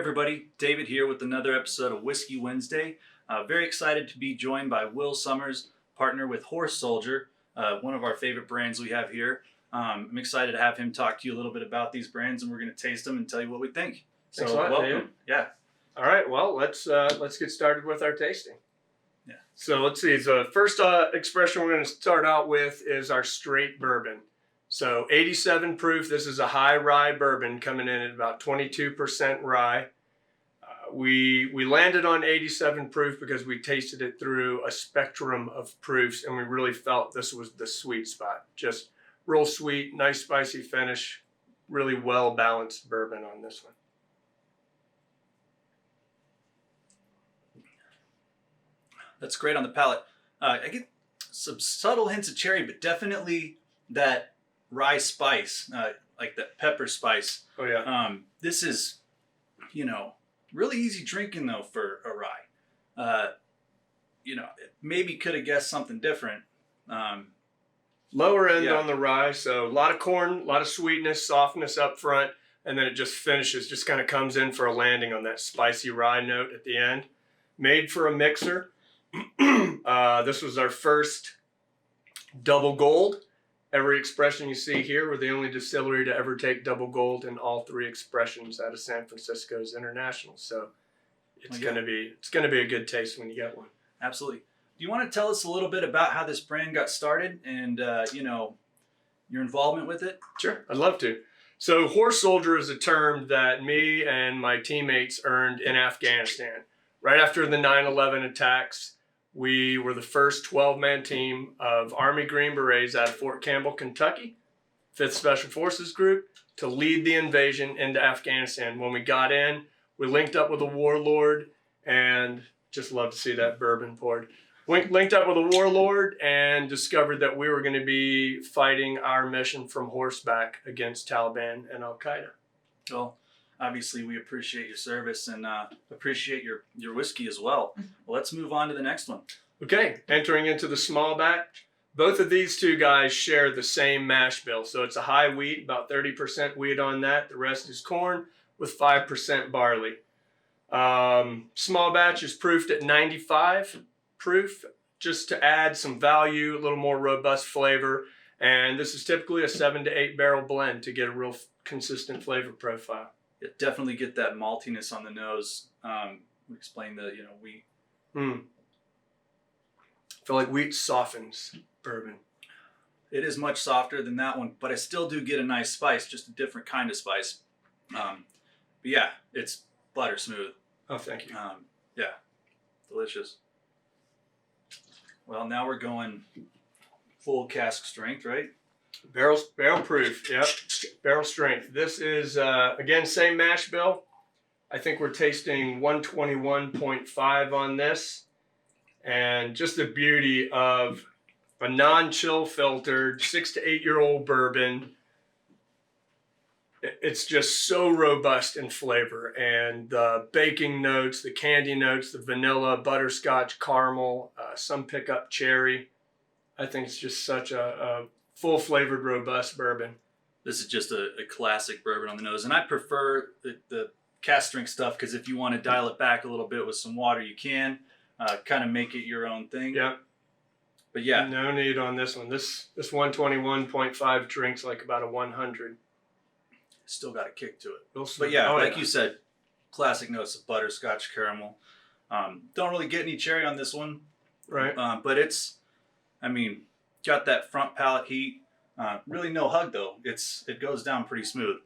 everybody, David here with another episode of Whiskey Wednesday. Very excited to be joined by Will Summers, partner with Horse Soldier, one of our favorite brands we have here. I'm excited to have him talk to you a little bit about these brands, and we're going to taste them and tell you what we think. So Thanks a lot, welcome. David. Yeah. All right, well, let's get started with our tasting. Yeah. So let's see. The first expression we're going to start out with is our straight bourbon. So 87 proof. This is a high rye bourbon coming in at about 22% rye. We landed on 87 proof because we tasted it through a spectrum of proofs, and we really felt this was the sweet spot. Just real sweet, nice spicy finish, really well balanced bourbon on this one. That's great on the palate. I get some subtle hints of cherry, but definitely that rye spice, like that pepper spice. Oh yeah. This is, really easy drinking though for a rye. Maybe could have guessed something different. Lower end on the rye, so a lot of corn, a lot of sweetness, softness up front, and then it just finishes, just kind of comes in for a landing on that spicy rye note at the end. Made for a mixer. This was our first double gold. Every expression you see here, we're the only distillery to ever take double gold in all three expressions out of San Francisco's International. So it's gonna be a good taste when you get one. Absolutely. Do you want to tell us a little bit about how this brand got started and your involvement with it? Sure, I'd love to. So Horse Soldier is a term that me and my teammates earned in Afghanistan. Right after the 9/11 attacks, we were the first 12-man team of Army Green Berets out of Fort Campbell, Kentucky, 5th Special Forces Group, to lead the invasion into Afghanistan. When we got in, we linked up with a warlord, and just love to see that bourbon poured. We linked up with a warlord and discovered that we were going to be fighting our mission from horseback against Taliban and Al-Qaeda. Well, obviously, we appreciate your service and appreciate your whiskey as well. Well, let's move on to the next one. Okay, entering into the small batch. Both of these two guys share the same mash bill. So it's a high wheat, about 30% wheat on that. The rest is corn with 5% barley. Small batch is proofed at 95 proof, just to add some value, a little more robust flavor. And this is typically a 7 to 8 barrel blend to get a real consistent flavor profile. You definitely get that maltiness on the nose. Explain the wheat. I feel like wheat softens bourbon. It is much softer than that one, but I still do get a nice spice, just a different kind of spice. But yeah, it's butter smooth. Oh, thank you. Yeah, delicious. Well, now we're going full cask strength, right? Barrel proof, yep. Barrel strength. This is, again, same mash bill. I think we're tasting 121.5 on this. And just the beauty of a non-chill filtered 6 to 8 year old bourbon. It's just so robust in flavor. And the baking notes, the candy notes, the vanilla, butterscotch, caramel, some pickup cherry. I think it's just such a full-flavored, robust bourbon. This is just a classic bourbon on the nose. And I prefer the cask strength stuff because if you want to dial it back a little bit with some water, you can. Kind of make it your own thing. Yeah. But yeah. No need on this one. This 121.5 drinks like about a 100. Still got a kick to it. But yeah, like you said, classic notes of butterscotch, caramel. Don't really get any cherry on this one. Right. But it's, got that front palate heat. Really no hug though. It goes down pretty smooth.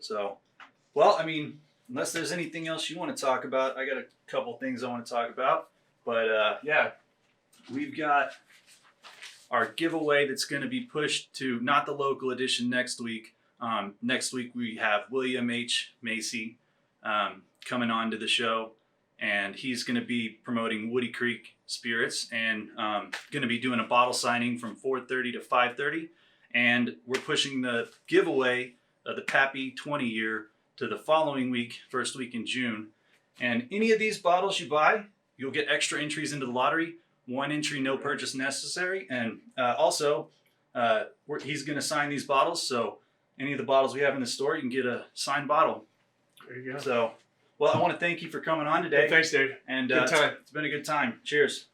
So, well, unless there's anything else you want to talk about, I got a couple things I want to talk about. But yeah, we've got our giveaway that's going to be pushed to not the local edition next week. Next week we have William H. Macy coming on to the show, and he's going to be promoting Woody Creek Spirits and going to be doing a bottle signing from 4:30 to 5:30. And we're pushing the giveaway of the Pappy 20 year to the following week, first week in June. And any of these bottles you buy, you'll get extra entries into the lottery. 1 entry, no purchase necessary. And also, he's going to sign these bottles. So any of the bottles we have in the store, you can get a signed bottle. There you go. So, Well, I want to thank you for coming on today. Thanks, Dave. And Good time. it's been a good time. Cheers.